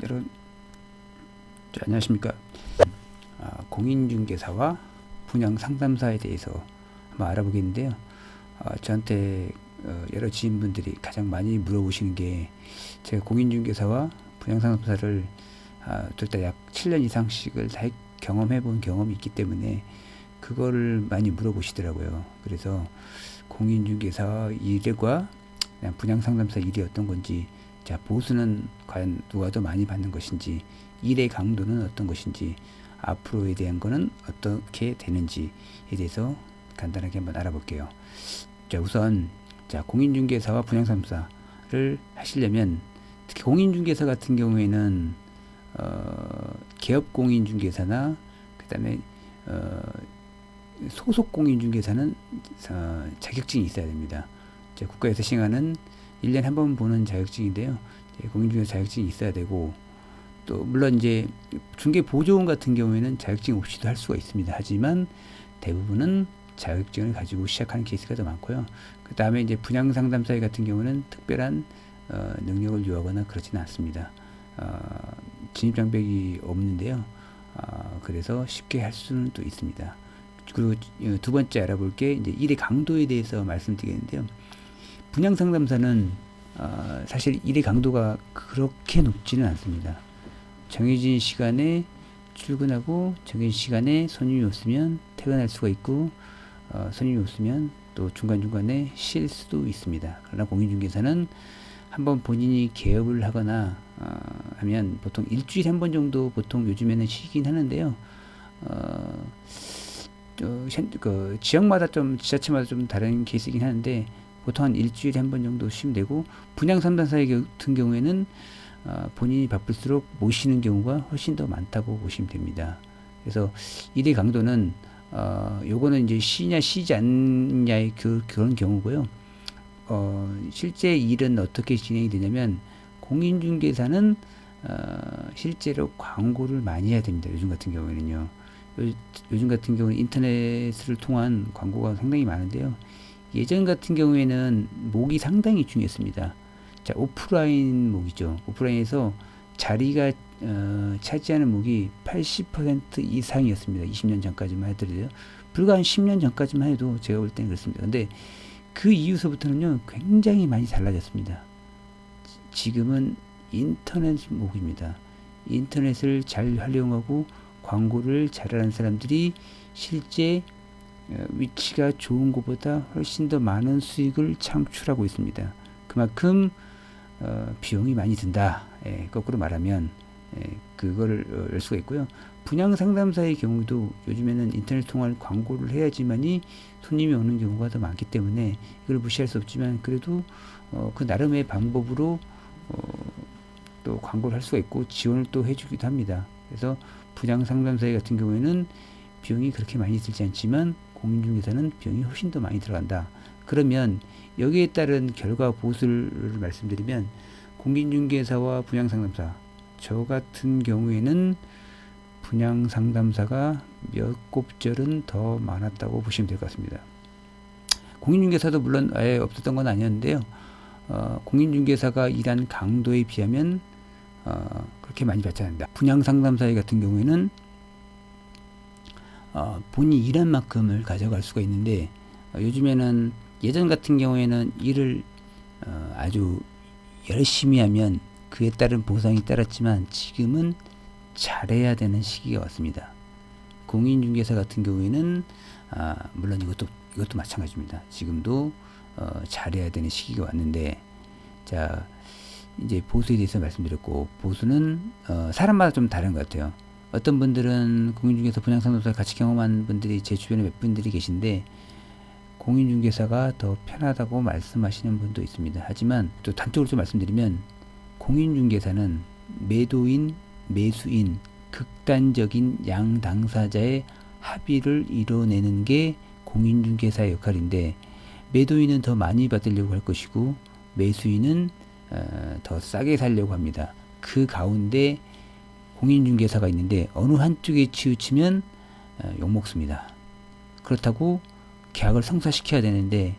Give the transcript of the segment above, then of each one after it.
여러분, 안녕하십니까. 공인중개사와 분양상담사에 대해서 한번 알아보겠는데요. 저한테 여러 지인분들이 가장 많이 물어보시는 게, 제가 공인중개사와 분양상담사를 둘 다 약 7년 이상씩을 다 경험해 본 경험이 있기 때문에 그거를 많이 물어보시더라고요. 그래서 공인중개사 일과 그냥 분양상담사 일이 어떤 건지, 자, 보수는 과연 누가 더 많이 받는 것인지, 일의 강도는 어떤 것인지, 앞으로에 대한 거는 어떻게 되는지에 대해서 간단하게 한번 알아볼게요. 자, 우선 공인중개사와 분양상담사를 하시려면, 특히 공인중개사 같은 경우에는 개업공인중개사나 그 다음에 소속공인중개사는 자격증이 있어야 됩니다. 국가에서 시행하는 1년에 한 번 보는 자격증인데요. 공인중개사 자격증이 있어야 되고, 또 물론 이제 중개보조원 같은 경우에는 자격증 없이도 할 수가 있습니다. 하지만 대부분은 자격증을 가지고 시작하는 케이스가 더 많고요. 그 다음에 이제 분양상담사 같은 경우는 특별한 능력을 요하거나 그렇지는 않습니다. 진입장벽이 없는데요. 그래서 쉽게 할 수는 또 있습니다. 그리고 두 번째 알아볼 게 이제 일의 강도에 대해서 말씀드리겠는데요. 분양상담사는 사실 일의 강도가 그렇게 높지는 않습니다. 정해진 시간에 출근하고 정해진 시간에 손님이 없으면 퇴근할 수가 있고, 손님이 없으면 또 중간중간에 쉴 수도 있습니다. 그러나 공인중개사는 한번 본인이 개업을 하거나 하면 보통 일주일에 한 번 정도 보통 요즘에는 쉬긴 하는데요. 지역마다 좀, 지자체마다 좀 다른 케이스이긴 하는데 보통 한 일주일에 한 번 정도 쉬면 되고, 분양상담사 같은 경우에는 본인이 바쁠수록 못 쉬는 경우가 훨씬 더 많다고 보시면 됩니다. 그래서 일의 강도는 요거는 이제 쉬냐 쉬지 않냐의 그런 경우고요. 실제 일은 어떻게 진행이 되냐면, 공인중개사는 실제로 광고를 많이 해야 됩니다. 요즘 같은 경우에는요. 요즘 같은 경우는 인터넷을 통한 광고가 상당히 많은데요. 예전 같은 경우에는 목이 상당히 중요했습니다. 자, 오프라인 목이죠. 오프라인에서 자리가 차지하는 목이 80% 이상이었습니다. 20년 전까지만 해도요. 불과 한 10년 전까지만 해도 제가 볼 때는 그렇습니다. 근데 그 이후서부터는요, 굉장히 많이 달라졌습니다. 지금은 인터넷 목입니다. 인터넷을 잘 활용하고 광고를 잘하는 사람들이 실제 위치가 좋은 곳보다 훨씬 더 많은 수익을 창출하고 있습니다. 그만큼 비용이 많이 든다. 거꾸로 말하면 그거를 알 수가 있고요. 분양상담사의 경우도 요즘에는 인터넷 통한 광고를 해야지만이 손님이 오는 경우가 더 많기 때문에 이걸 무시할 수 없지만, 그래도 그 나름의 방법으로 또 광고를 할 수가 있고 지원을 또 해주기도 합니다. 그래서 분양상담사 같은 경우에는 비용이 그렇게 많이 들지 않지만 공인중개사는 비용이 훨씬 더 많이 들어간다. 그러면 여기에 따른 결과 보수를 말씀드리면, 공인중개사와 분양상담사, 저 같은 경우에는 분양상담사가 몇 곱절은 더 많았다고 보시면 될 것 같습니다. 공인중개사도 물론 아예 없었던 건 아니었는데요. 공인중개사가 일한 강도에 비하면 그렇게 많이 받지 않는다. 분양상담사 같은 경우에는 본인이 일한 만큼을 가져갈 수가 있는데, 요즘에는 예전 같은 경우에는 일을 아주 열심히 하면 그에 따른 보상이 따랐지만, 지금은 잘해야 되는 시기가 왔습니다. 공인중개사 같은 경우에는 물론 이것도 마찬가지입니다. 지금도 잘해야 되는 시기가 왔는데, 자, 이제 보수에 대해서 말씀드렸고, 보수는 사람마다 좀 다른 것 같아요. 어떤 분들은 공인중개사 분양상담사를 같이 경험한 분들이 제 주변에 몇 분들이 계신데, 공인중개사가 더 편하다고 말씀하시는 분도 있습니다. 하지만 또 단적으로 좀 말씀드리면, 공인중개사는 매도인, 매수인, 극단적인 양 당사자의 합의를 이뤄내는 게 공인중개사의 역할인데, 매도인은 더 많이 받으려고 할 것이고 매수인은 더 싸게 살려고 합니다. 그 가운데 공인중개사가 있는데 어느 한쪽에 치우치면 욕먹습니다. 그렇다고 계약을 성사시켜야 되는데,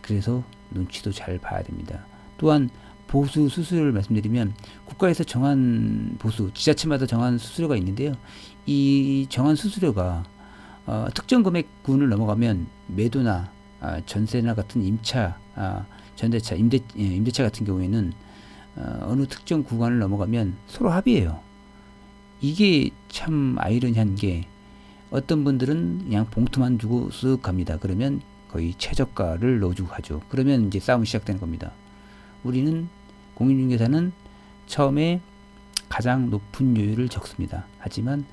그래서 눈치도 잘 봐야 됩니다. 또한 보수 수수료를 말씀드리면 국가에서 정한 보수, 지자체마다 정한 수수료가 있는데요. 이 정한 수수료가 특정 금액군을 넘어가면 매도나 전세나 같은 임차, 전대차, 임대차 같은 경우에는 어느 특정 구간을 넘어가면 서로 합의해요. 이게 참 아이러니한 게 어떤 분들은 그냥 봉투만 주고 쓱 갑니다. 그러면 거의 최저가를 넣어주고 가죠. 그러면 이제 싸움이 시작되는 겁니다. 우리는 공인중개사는 처음에 가장 높은 요율을 적습니다. 하지만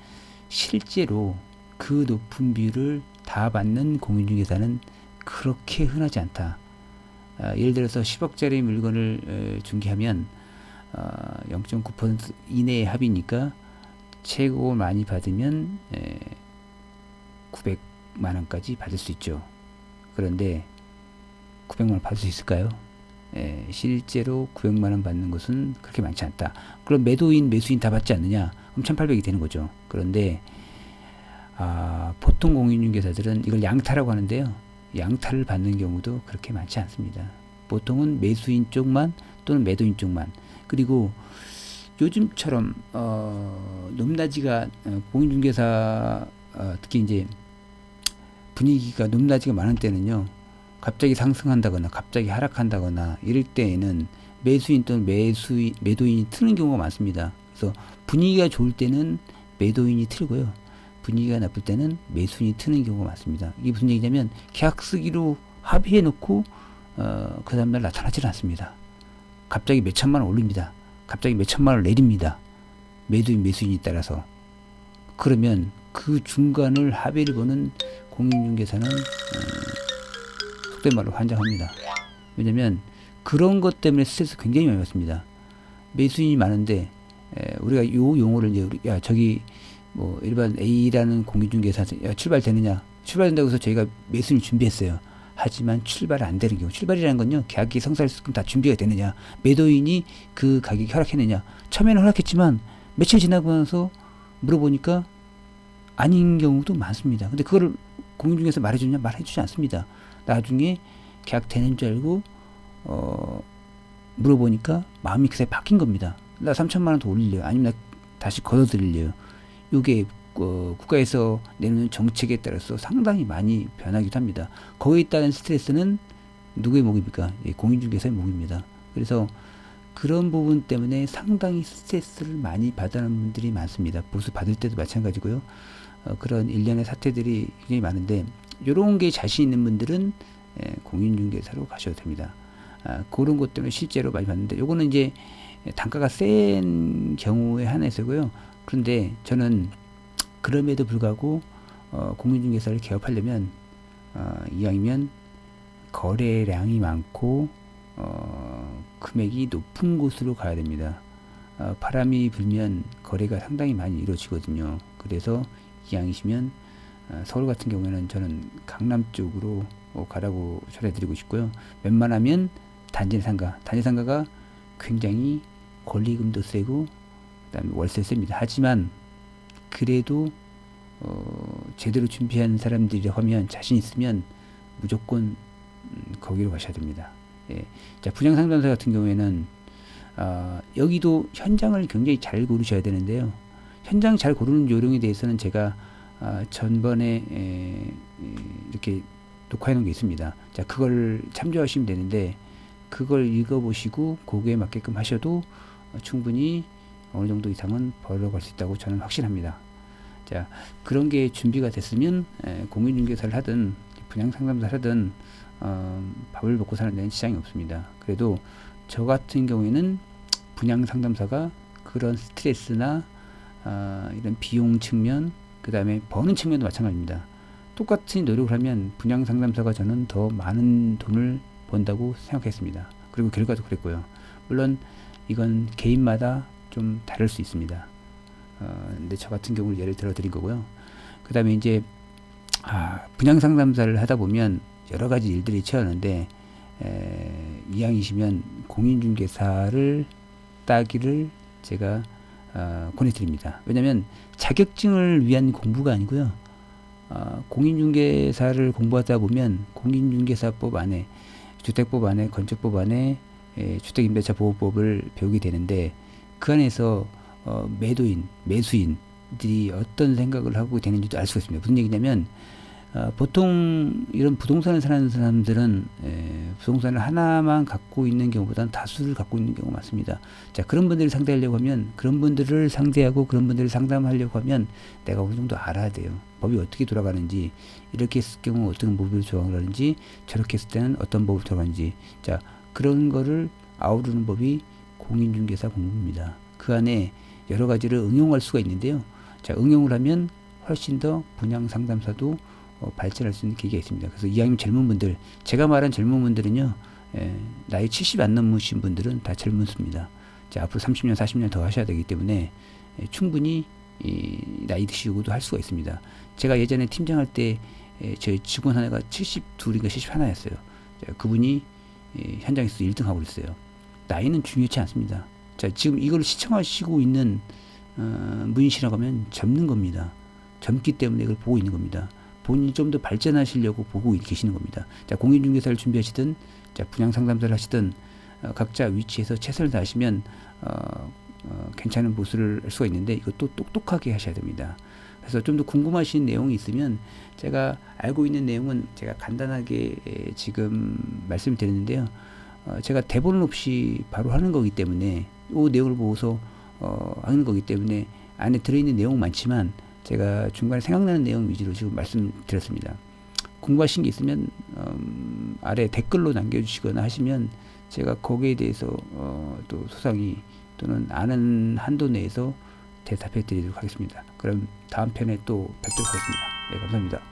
실제로 그 높은 비율을 다 받는 공인중개사는 그렇게 흔하지 않다. 예를 들어서 10억짜리 물건을 중개하면 0.9% 이내의 합의니까 최고 많이 받으면 900만 원까지 받을 수 있죠. 그런데 900만 원 받을 수 있을까요? 실제로 900만 원 받는 것은 그렇게 많지 않다. 그럼 매도인, 매수인 다 받지 않느냐? 그럼 1800이 되는 거죠. 그런데 보통 공인중개사들은 이걸 양타라고 하는데요. 양타를 받는 경우도 그렇게 많지 않습니다. 보통은 매수인 쪽만 또는 매도인 쪽만. 그리고 요즘처럼 높낮이가 공인중개사 특히 이제 분위기가 높낮이가 많은 때는요. 갑자기 상승한다거나 갑자기 하락한다거나 이럴 때에는 매수인 또는 매도인이 트는 경우가 많습니다. 그래서 분위기가 좋을 때는 매도인이 틀고요. 분위기가 나쁠 때는 매수인이 트는 경우가 많습니다. 이게 무슨 얘기냐면 계약 쓰기로 합의해 놓고 그 다음날 나타나질 않습니다. 갑자기 몇 천만 원 올립니다. 갑자기 몇 천만 원 내립니다. 매도인 매수인이 따라서. 그러면 그 중간을 합의를 보는 공인중개사는 속된 말로 환장합니다. 왜냐면 그런 것 때문에 스트레스 굉장히 많이 받습니다. 매수인이 많은데 우리가 요 용어를 이제 저기 뭐 일반 A라는 공인중개사 출발되느냐, 출발된다고 해서 저희가 매수인을 준비했어요. 하지만 출발 안 되는 경우, 출발이라는 건요, 계약이 성사했을 다 준비가 되느냐, 매도인이 그 가격이 허락했느냐. 처음에는 허락했지만 며칠 지나고 나서 물어보니까 아닌 경우도 많습니다. 근데 그거를 공인중개사 말해주냐? 말해주지 않습니다. 나중에 계약 되는 줄 알고 물어보니까 마음이 그새 바뀐 겁니다. 나 3천만 원 더 올릴래요. 아니면 나 다시 걷어드릴래요. 이게 국가에서 내놓는 정책에 따라서 상당히 많이 변하기도 합니다. 거기에 따른 스트레스는 누구의 몫입니까? 공인중개사의 몫입니다. 그래서 그런 부분 때문에 상당히 스트레스를 많이 받는 분들이 많습니다. 보수 받을 때도 마찬가지고요. 그런 일련의 사태들이 굉장히 많은데 이런 게 자신 있는 분들은 공인중개사로 가셔도 됩니다. 그런 것 때문에 실제로 많이 받는데 요거는 이제 단가가 센 경우에 한해서고요. 그런데 저는 그럼에도 불구하고 공인중개사를 개업하려면 이왕이면 거래량이 많고 금액이 높은 곳으로 가야 됩니다. 바람이 불면 거래가 상당히 많이 이루어지거든요. 그래서 이왕이시면 서울 같은 경우에는 저는 강남 쪽으로 가라고 전해드리고 싶고요. 웬만하면 단지상가가 굉장히 권리금도 세고 그다음에 월세 셉니다. 하지만 그래도 제대로 준비한 사람들이라고 하면 자신 있으면 무조건 거기로 가셔야 됩니다. 예. 자, 분양상담사 같은 경우에는 여기도 현장을 굉장히 잘 고르셔야 되는데요. 현장 잘 고르는 요령에 대해서는 제가 전번에 이렇게 녹화해 놓은 게 있습니다. 자, 그걸 참조하시면 되는데 그걸 읽어보시고 거기에 맞게끔 하셔도 충분히 어느 정도 이상은 벌어갈 수 있다고 저는 확신합니다. 자, 그런 게 준비가 됐으면 공인중개사를 하든 분양상담사를 하든 밥을 먹고 사는 데는 지장이 없습니다. 그래도 저 같은 경우에는 분양상담사가 그런 스트레스나 이런 비용 측면, 그 다음에 버는 측면도 마찬가지입니다. 똑같이 노력을 하면 분양상담사가 저는 더 많은 돈을 번다고 생각했습니다. 그리고 결과도 그랬고요. 물론 이건 개인마다 좀 다를 수 있습니다. 근데 저 같은 경우를 예를 들어 드린 거고요. 그 다음에 이제 분양상담사를 하다 보면 여러 가지 일들이 처하는데 이왕이시면 공인중개사를 따기를 제가 권해드립니다. 왜냐하면 자격증을 위한 공부가 아니고요. 공인중개사를 공부하다 보면 공인중개사법 안에, 주택법 안에, 건축법 안에, 주택임대차 보호법을 배우게 되는데 그 안에서 매도인, 매수인들이 어떤 생각을 하고 되는지도 알 수가 있습니다. 무슨 얘기냐면 보통 이런 부동산을 사는 사람들은 부동산을 하나만 갖고 있는 경우보다는 다수를 갖고 있는 경우가 많습니다. 자, 그런 분들을 상대하려고 하면, 그런 분들을 상대하고 그런 분들을 상담하려고 하면 내가 어느 정도 알아야 돼요. 법이 어떻게 돌아가는지, 이렇게 했을 경우 어떤 법을 적용을 하는지, 저렇게 했을 때는 어떤 법을 적용하는지, 자, 그런 거를 아우르는 법이 공인중개사 공부입니다. 그 안에 여러 가지를 응용할 수가 있는데요. 자, 응용을 하면 훨씬 더 분양 상담사도 발전할 수 있는 계기가 있습니다. 그래서 이왕이면 젊은 분들, 제가 말한 젊은 분들은요, 나이 70 안 넘으신 분들은 다 젊습니다. 자, 앞으로 30년, 40년 더 하셔야 되기 때문에 충분히 나이 드시고도 할 수가 있습니다. 제가 예전에 팀장할 때 저희 직원 하나가 72인가 71였어요. 그분이 현장에서 1등 하고 있어요. 나이는 중요치 않습니다. 자, 지금 이걸 시청하시고 있는 문희 씨라고 하면 젊는 겁니다. 젊기 때문에 이걸 보고 있는 겁니다. 본인이 좀 더 발전하시려고 보고 계시는 겁니다. 자, 공인중개사를 준비하시든, 자, 분양상담사를 하시든, 각자 위치에서 최선을 다하시면, 괜찮은 보수를 할 수가 있는데, 이것도 똑똑하게 하셔야 됩니다. 그래서 좀 더 궁금하신 내용이 있으면, 제가 알고 있는 내용은 제가 간단하게 지금 말씀을 드렸는데요. 제가 대본 없이 바로 하는 거기 때문에, 이 내용을 보고서, 하는 거기 때문에, 안에 들어있는 내용 많지만, 제가 중간에 생각나는 내용 위주로 지금 말씀드렸습니다. 궁금하신 게 있으면 아래 댓글로 남겨주시거나 하시면 제가 거기에 대해서 또 소상히 또는 아는 한도 내에서 대답해 드리도록 하겠습니다. 그럼 다음 편에 또 뵙도록 하겠습니다. 네, 감사합니다.